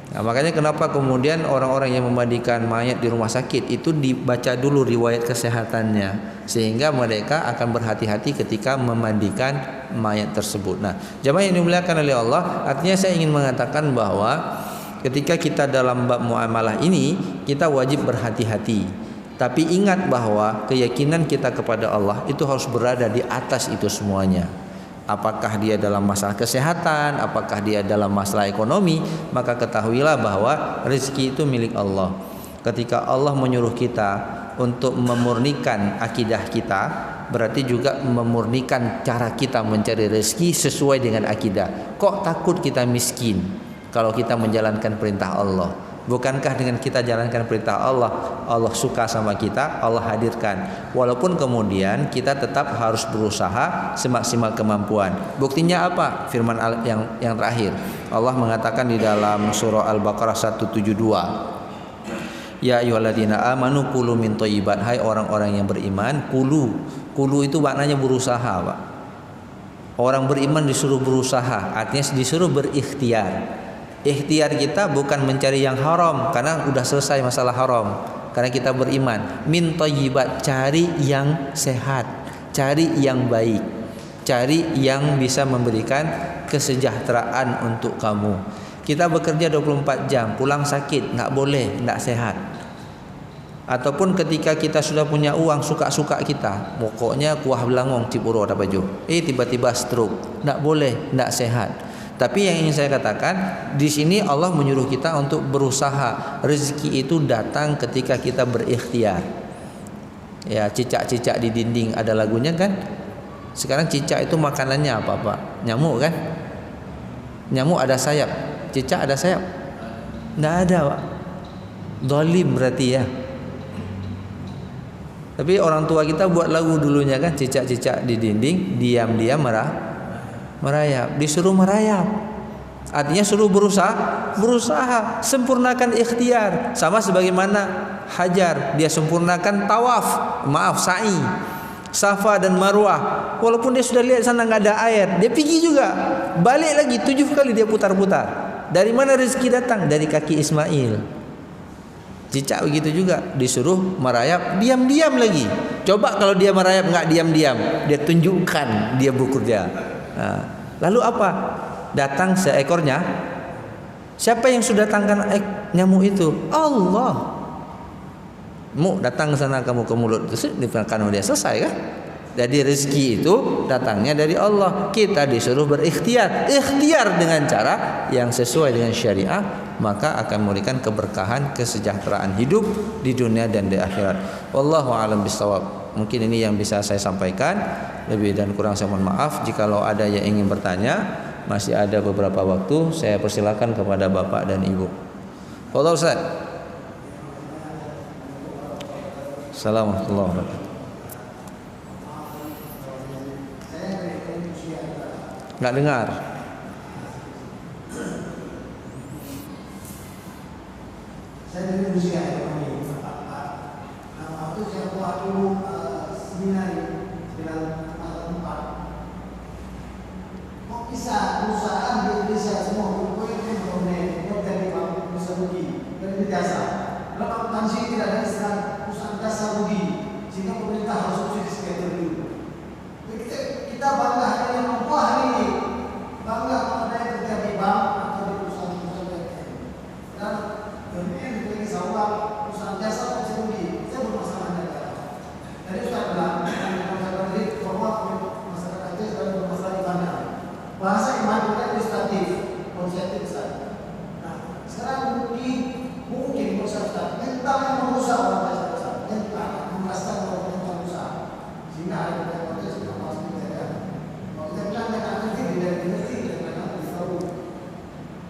Nah, makanya kenapa kemudian orang-orang yang memandikan mayat di rumah sakit itu dibaca dulu riwayat kesehatannya, sehingga mereka akan berhati-hati ketika memandikan mayat tersebut. Nah, jamaah yang dimuliakan oleh Allah, artinya saya ingin mengatakan bahwa ketika kita dalam bab muamalah ini, kita wajib berhati-hati. Tapi ingat bahwa keyakinan kita kepada Allah itu harus berada di atas itu semuanya. Apakah dia dalam masalah kesehatan, apakah dia dalam masalah ekonomi, maka ketahuilah bahwa rezeki itu milik Allah. Ketika Allah menyuruh kita untuk memurnikan akidah kita, berarti juga memurnikan cara kita mencari rezeki sesuai dengan akidah. Kok takut kita miskin kalau kita menjalankan perintah Allah? Bukankah dengan kita jalankan perintah Allah, Allah suka sama kita, Allah hadirkan. Walaupun kemudian kita tetap harus berusaha semaksimal kemampuan. Buktinya apa? Firman yang terakhir. Allah mengatakan di dalam surah Al-Baqarah 172. Ya ayyuhalladzina amanu kulu min thayyibat. Hai orang-orang yang beriman, kulu. Kulu itu maknanya berusaha, Pak. Orang beriman disuruh berusaha, artinya disuruh berikhtiar. Ikhtiar kita bukan mencari yang haram, karena sudah selesai masalah haram, karena kita beriman. Min thayyibat, cari yang sehat, cari yang baik, cari yang bisa memberikan kesejahteraan untuk kamu. Kita bekerja 24 jam, pulang sakit, nggak boleh, nggak sehat. Ataupun ketika kita sudah punya uang, suka-suka kita, pokoknya kuah belangong cipuro ada baju, tiba-tiba stroke, nggak boleh, nggak sehat. Tapi yang ingin saya katakan, di sini Allah menyuruh kita untuk berusaha. Rezeki itu datang ketika kita berikhtiar. Ya, cicak-cicak di dinding ada lagunya kan? Sekarang cicak itu makanannya apa, Pak? Nyamuk kan? Nyamuk ada sayap, cicak ada sayap? Nggak ada, Pak. Zalim berarti ya. Tapi orang tua kita buat lagu dulunya kan, cicak-cicak di dinding diam-diam merayap, disuruh merayap. Artinya suruh berusaha, sempurnakan ikhtiar. Sama sebagaimana Hajar, dia sempurnakan sa'i, Safa dan Marwah. Walaupun dia sudah lihat sana nggak ada air, dia pergi juga, balik lagi 7 kali dia putar-putar. Dari mana rezeki datang? Dari kaki Ismail. Cicak begitu juga, disuruh merayap, diam-diam lagi. Coba kalau dia merayap nggak diam-diam, dia tunjukkan dia bekerja. Nah, lalu apa? Datang seekor Siapa yang sudah datangkan nyamuk itu? Allah. Mu datang ke sana, kamu ke mulut, terus dimakan dia, selesai kan? Jadi rezeki itu datangnya dari Allah. Kita disuruh berikhtiar, ikhtiar dengan cara yang sesuai dengan syariah, maka akan memberikan keberkahan, kesejahteraan hidup di dunia dan di akhirat. Wallahu a'lam bishawab. Mungkin ini yang bisa saya sampaikan. Lebih dan kurang saya mohon maaf. Jikalau ada yang ingin bertanya, masih ada beberapa waktu, saya persilakan kepada Bapak dan Ibu. Fadhil Ustaz. Assalamualaikum warahmatullahi wabarakatuh. Nggak dengar. Saya dari Rusia ya, waktu saya buat dulu seminar dengan tempat. Kok bisa perusahaan di Indonesia semua berkumpul dari Bank Nusa Rugi dari jasa. Dalam akuntansi tidak ada istilah perusahaan jasa rugi, sehingga pemerintah harus subsidi sekitar dulu. Kita bangga hari ini, hari ini bangga pada yang terjadi di bank atau di perusahaan-perusahaan lain. Dan kemudian diberi sawal perusahaan jasa dan rugi, saya bermasalah negara. Tadi Ustaz bilang, masyarakat ini bahwa masyarakat Aceh sedang bermasalah di mana? Bahasa iman itu ilustratif, konseptif saja. Nah, sekarang mungkin masyarakat mental yang merusak orang Aceh, mental merasa bahwa mental rusak, sehingga ada yang sudah masuk di daerah. Kalau kita bilang mereka nanti tidak dimengerti, mereka tidak tahu.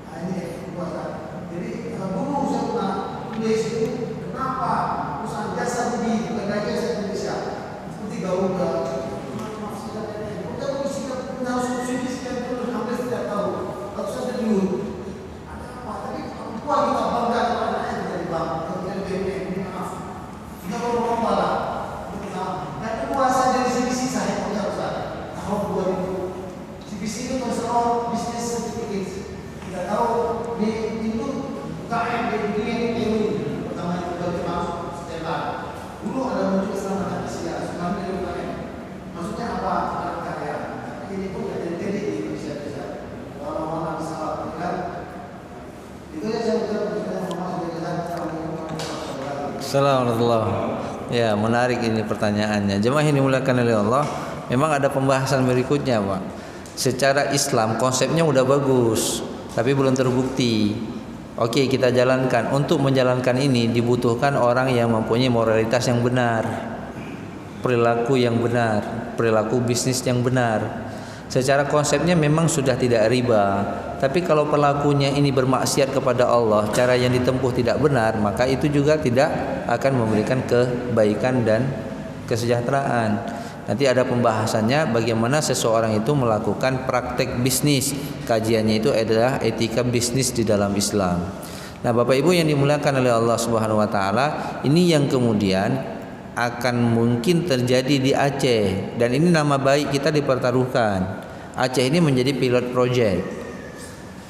Nah ini buatan. Jadi dulu saya pernah tulis itu kenapa perusahaan jasa rugi bukan lagi jasa Indonesia seperti Garuda. Kita harus subsidi sekian terus hampir tidak tahu. Kalau saya dulu ada apa? Tapi kuat kita bangga kepada yang dari bank, dari BPN, maaf. Kita baru lomba lah. Dan kedua saya dari CBC saya punya Ustaz. Tahun 2000. CBC itu konselor bisnis certificate. Kita tahu di itu UKM di dunia ini pertama yang berarti masuk setelah dulu ada muncul keselamatan Asia, tsunami dari UKM. Maksudnya apa? Anak karya. Ini pun jadi di Indonesia bisa. Walau bisa kan. Itu yang saya ucapkan kepada Muhammad SAW. Assalamualaikum. Ya, menarik ini pertanyaannya. Jemaah yang dimuliakan oleh Allah, memang ada pembahasan berikutnya, Pak. Secara Islam konsepnya udah bagus, tapi belum terbukti. Oke, kita jalankan. Untuk menjalankan ini dibutuhkan orang yang mempunyai moralitas yang benar, perilaku yang benar, perilaku bisnis yang benar. Secara konsepnya memang sudah tidak riba, tapi kalau pelakunya ini bermaksiat kepada Allah, cara yang ditempuh tidak benar, maka itu juga tidak akan memberikan kebaikan dan kesejahteraan. Nanti ada pembahasannya bagaimana seseorang itu melakukan praktek bisnis. Kajiannya itu adalah etika bisnis di dalam Islam. Nah, Bapak Ibu yang dimuliakan oleh Allah Subhanahu wa taala, ini yang kemudian akan mungkin terjadi di Aceh, dan ini nama baik kita dipertaruhkan. Aceh ini menjadi pilot project.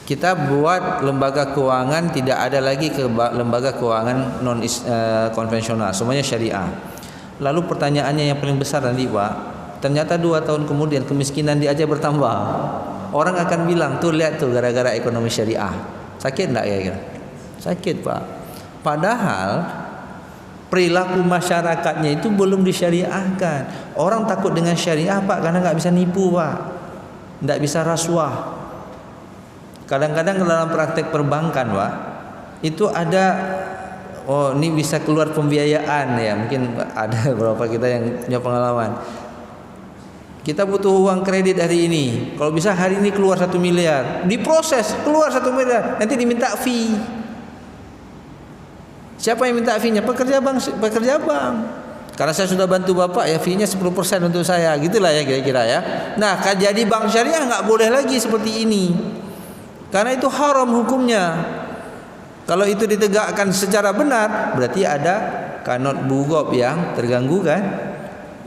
Kita buat lembaga keuangan, tidak ada lagi lembaga keuangan non konvensional, semuanya syariah. Lalu pertanyaannya yang paling besar nanti, Pak, ternyata 2 tahun kemudian kemiskinan di Aceh bertambah. Orang akan bilang, tuh lihat tuh gara-gara ekonomi syariah. Sakit enggak ya? Sakit, Pak. Padahal perilaku masyarakatnya itu belum disyariahkan. Orang takut dengan syariah, Pak, karena nggak bisa nipu, Pak, nggak bisa rasuah. Kadang-kadang dalam praktek perbankan, Pak, itu ada, oh ini bisa keluar pembiayaan ya, mungkin ada beberapa kita yang punya pengalaman. Kita butuh uang kredit hari ini, kalau bisa hari ini keluar 1 miliar, diproses keluar 1 miliar, nanti diminta fee. Siapa yang minta fee-nya? Pekerja bank. Karena saya sudah bantu Bapak ya, fee-nya 10% untuk saya, gitulah ya kira-kira ya. Nah, jadi bank syariah nggak boleh lagi seperti ini, karena itu haram hukumnya. Kalau itu ditegakkan secara benar, berarti ada kanot bugob yang terganggu kan.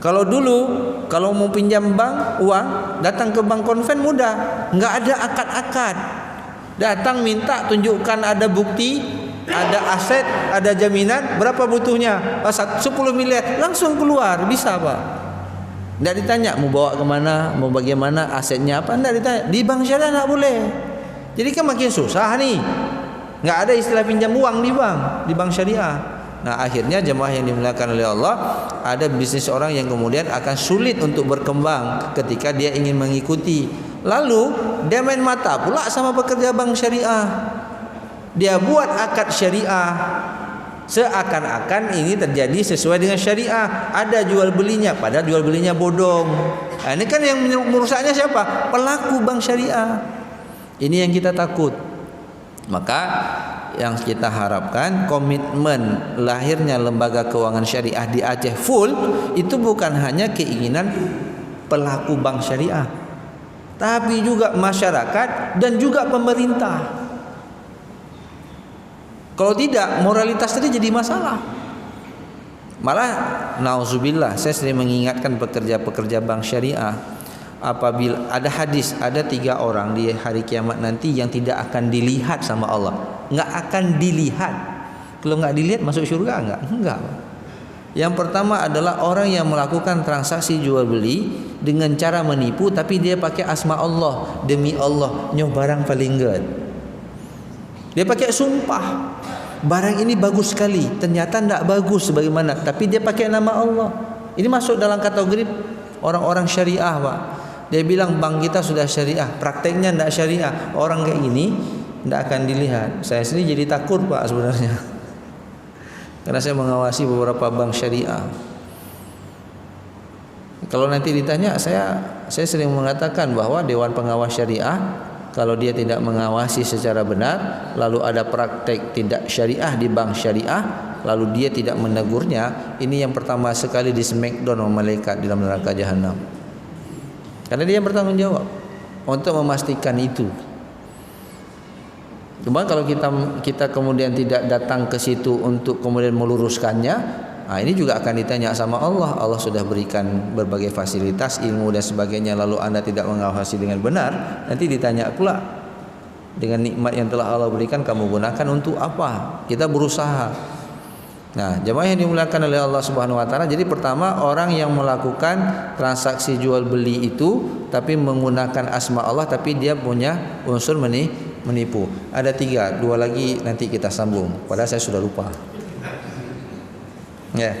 Kalau dulu kalau mau pinjam bank uang, datang ke bank konven mudah, nggak ada akad-akad. Datang minta, tunjukkan ada bukti, ada aset, ada jaminan, berapa butuhnya? 10 miliar, langsung keluar, bisa, Pak. Tidak ditanya mau bawa kemana, mau bagaimana, asetnya apa, tidak ditanya. Di bank syariah tidak boleh. Jadi kan makin susah nih. Nggak ada istilah pinjam uang di bank syariah. Nah, akhirnya jemaah yang dimuliakan oleh Allah, ada bisnis orang yang kemudian akan sulit untuk berkembang ketika dia ingin mengikuti. Lalu dia main mata pula sama pekerja bank syariah. Dia buat akad syariah seakan-akan ini terjadi sesuai dengan syariah. Ada jual belinya, padahal jual belinya bodong. Nah, ini kan yang merusaknya siapa? Pelaku bank syariah. Ini yang kita takut. Maka yang kita harapkan, komitmen lahirnya lembaga keuangan syariah di Aceh full itu bukan hanya keinginan pelaku bank syariah, tapi juga masyarakat dan juga pemerintah. Kalau tidak, moralitas tadi jadi masalah. Malah nauzubillah, saya sering mengingatkan pekerja-pekerja bank syariah, apabila ada hadis, ada 3 orang di hari kiamat nanti yang tidak akan dilihat sama Allah. Nggak akan dilihat. Kalau nggak dilihat masuk surga enggak. Yang pertama adalah orang yang melakukan transaksi jual beli dengan cara menipu, tapi dia pakai asma Allah, demi Allah nyoh barang paling good. Dia pakai sumpah, barang ini bagus sekali, ternyata tidak bagus sebagaimana, tapi dia pakai nama Allah. Ini masuk dalam kategori orang-orang syariah, Pak. Dia bilang bank kita sudah syariah, prakteknya tidak syariah. Orang kayak gini tidak akan dilihat. Saya sendiri jadi takut, Pak, sebenarnya, karena saya mengawasi beberapa bank syariah. Kalau nanti ditanya, saya sering mengatakan bahwa Dewan Pengawas Syariah, kalau dia tidak mengawasi secara benar, lalu ada praktek tidak syariah di bank syariah, lalu dia tidak menegurnya, ini yang pertama sekali di smackdown oleh malaikat di dalam neraka jahanam. Karena dia yang bertanggung jawab untuk memastikan itu. Cuma kalau kita kemudian tidak datang ke situ untuk kemudian meluruskannya, nah ini juga akan ditanya sama Allah. Allah sudah berikan berbagai fasilitas, ilmu dan sebagainya, lalu Anda tidak mengawasi dengan benar, nanti ditanya pula, dengan nikmat yang telah Allah berikan kamu gunakan untuk apa? Kita berusaha. Nah, jemaah yang dimuliakan oleh Allah Subhanahu wa taala, jadi pertama, orang yang melakukan transaksi jual beli itu tapi menggunakan asma Allah, tapi dia punya unsur menipu. Ada 3, 2 lagi nanti kita sambung. Padahal saya sudah lupa. Ya.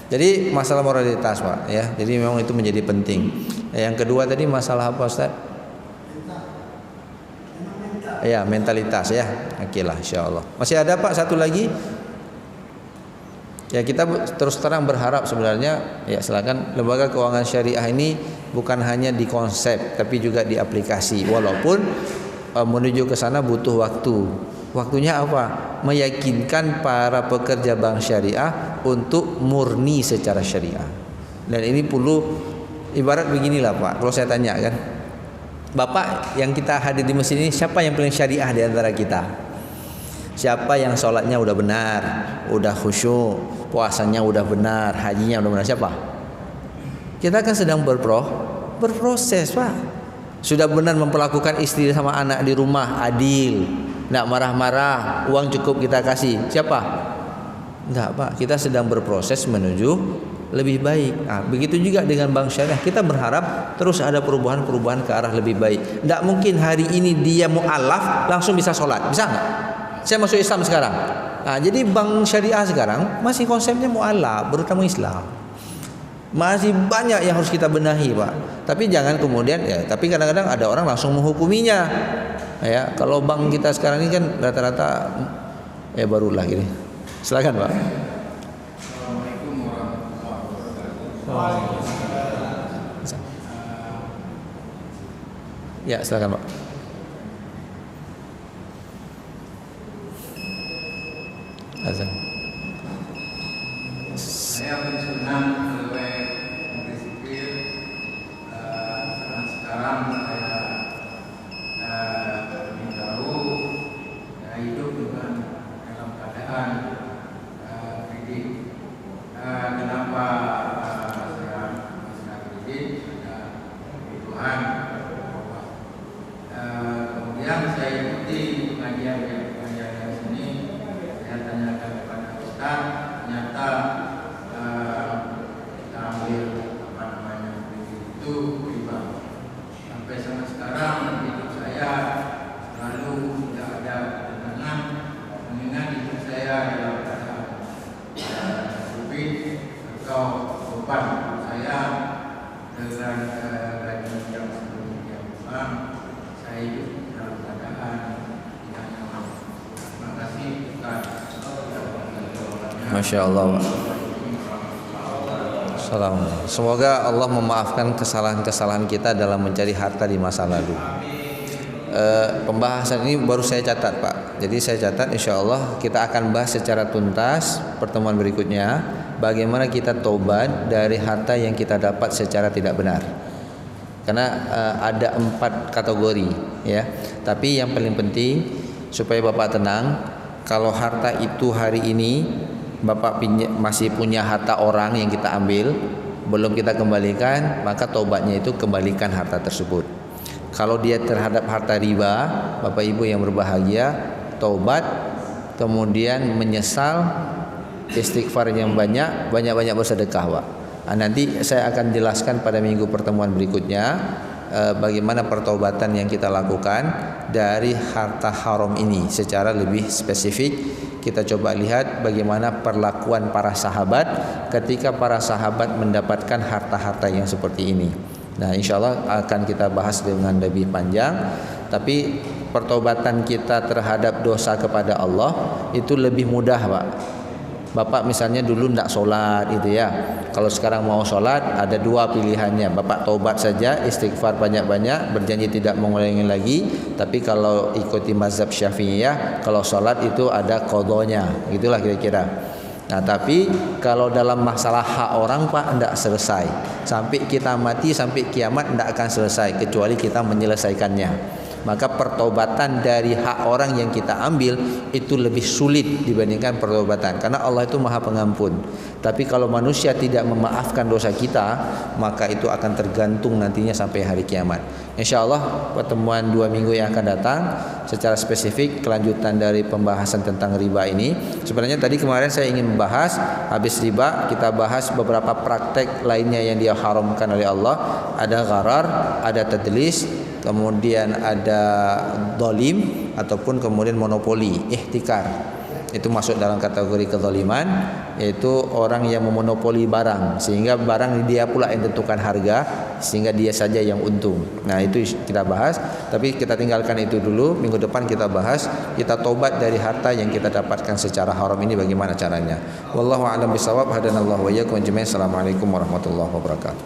Jadi masalah moralitas, Pak, ya. Jadi memang itu menjadi penting. Yang kedua tadi masalah apa, Ustaz? Ya, mentalitas ya. Okelah, insyaallah. Masih ada, Pak, satu lagi? Ya, kita terus terang berharap sebenarnya, ya silakan, lembaga keuangan syariah ini bukan hanya di konsep tapi juga di aplikasi. Walaupun menuju ke sana butuh waktu. Waktunya apa? Meyakinkan para pekerja bank syariah untuk murni secara syariah. Dan ini perlu, ibarat beginilah, Pak. Kalau saya tanya kan, Bapak yang kita hadir di masjid ini, siapa yang paling syariah di antara kita? Siapa yang sholatnya udah benar, udah khusyuk, puasanya udah benar, hajinya udah benar? Siapa? Kita kan sedang berproses, Pak. Sudah benar memperlakukan istri sama anak di rumah adil, tidak marah-marah, uang cukup kita kasih. Siapa? Enggak, Pak. Kita sedang berproses menuju lebih baik. Nah, begitu juga dengan bank syariah. Kita berharap terus ada perubahan-perubahan ke arah lebih baik. Tidak mungkin hari ini dia mu'alaf langsung bisa sholat. Bisa nggak? Saya masuk Islam sekarang. Nah, jadi bank syariah sekarang masih konsepnya mu'alaf, berutama Islam. Masih banyak yang harus kita benahi, Pak. Tapi jangan kemudian ya. Tapi kadang-kadang ada orang langsung menghukuminya. Ya, kalau bank kita sekarang ini kan rata-rata ya barulah gini. Silakan, Pak. Assalamualaikum warahmatullahi wabarakatuh. Ya, silakan, Pak. Azan. Saya pensiunan pegawai negeri sipil. Sekarang saya ingin tahu hidup dengan dalam keadaan kredit. Kenapa saya kredit? Ada kebutuhan. Kemudian saya ikuti pengajian sini. Saya tanyakan kepada Ustaz, ternyata kita ambil itu riba. Sampai sama sekarang hidup saya selalu tidak ada ketenangan Masya Allah. Salam. Semoga Allah memaafkan kesalahan-kesalahan kita dalam mencari harta di masa lalu. Pembahasan ini baru saya catat Pak. Jadi saya catat, insya Allah kita akan bahas secara tuntas pertemuan berikutnya bagaimana kita tobat dari harta yang kita dapat secara tidak benar. Karena ada 4 kategori ya. Tapi yang paling penting supaya Bapak tenang, kalau harta itu hari ini Bapak masih punya harta orang yang kita ambil, belum kita kembalikan, maka tobatnya itu kembalikan harta tersebut. Kalau dia terhadap harta riba, Bapak Ibu yang berbahagia, taubat, kemudian menyesal, istighfar yang banyak-banyak bersedekah, Pak. Nanti saya akan jelaskan pada minggu pertemuan berikutnya bagaimana pertaubatan yang kita lakukan dari harta haram ini secara lebih spesifik. Kita coba lihat bagaimana perlakuan para sahabat ketika para sahabat mendapatkan harta-harta yang seperti ini. Nah, insya Allah akan kita bahas dengan lebih panjang. Tapi pertobatan kita terhadap dosa kepada Allah itu lebih mudah, Pak. Bapak misalnya dulu tidak sholat itu ya. Kalau sekarang mau sholat ada 2 pilihannya. Bapak tobat saja, istighfar banyak-banyak, berjanji tidak mengulangi lagi. Tapi kalau ikuti mazhab Syafi'iyah, kalau sholat itu ada qadhonya. Gitulah kira-kira. Nah, tapi kalau dalam masalah hak orang Pak tidak selesai. Sampai kita mati, sampai kiamat tidak akan selesai kecuali kita menyelesaikannya. Maka pertobatan dari hak orang yang kita ambil itu lebih sulit dibandingkan pertobatan, karena Allah itu Maha Pengampun. Tapi kalau manusia tidak memaafkan dosa kita, maka itu akan tergantung nantinya sampai hari kiamat. Insya Allah pertemuan 2 minggu yang akan datang secara spesifik kelanjutan dari pembahasan tentang riba ini. Sebenarnya tadi kemarin saya ingin membahas habis riba, kita bahas beberapa praktek lainnya yang dia haramkan oleh Allah. Ada gharar, ada tadlis, kemudian ada dolim, ataupun kemudian monopoli, ihtikar. Itu masuk dalam kategori kezaliman, yaitu orang yang memonopoli barang sehingga barang dia pula yang tentukan harga, sehingga dia saja yang untung. Nah, itu kita bahas, tapi kita tinggalkan itu dulu. Minggu depan kita bahas kita tobat dari harta yang kita dapatkan secara haram ini bagaimana caranya. Wallahu a'lam bishawab. Hadanallahu wa iyyakum ajmain. Assalamualaikum warahmatullahi wabarakatuh.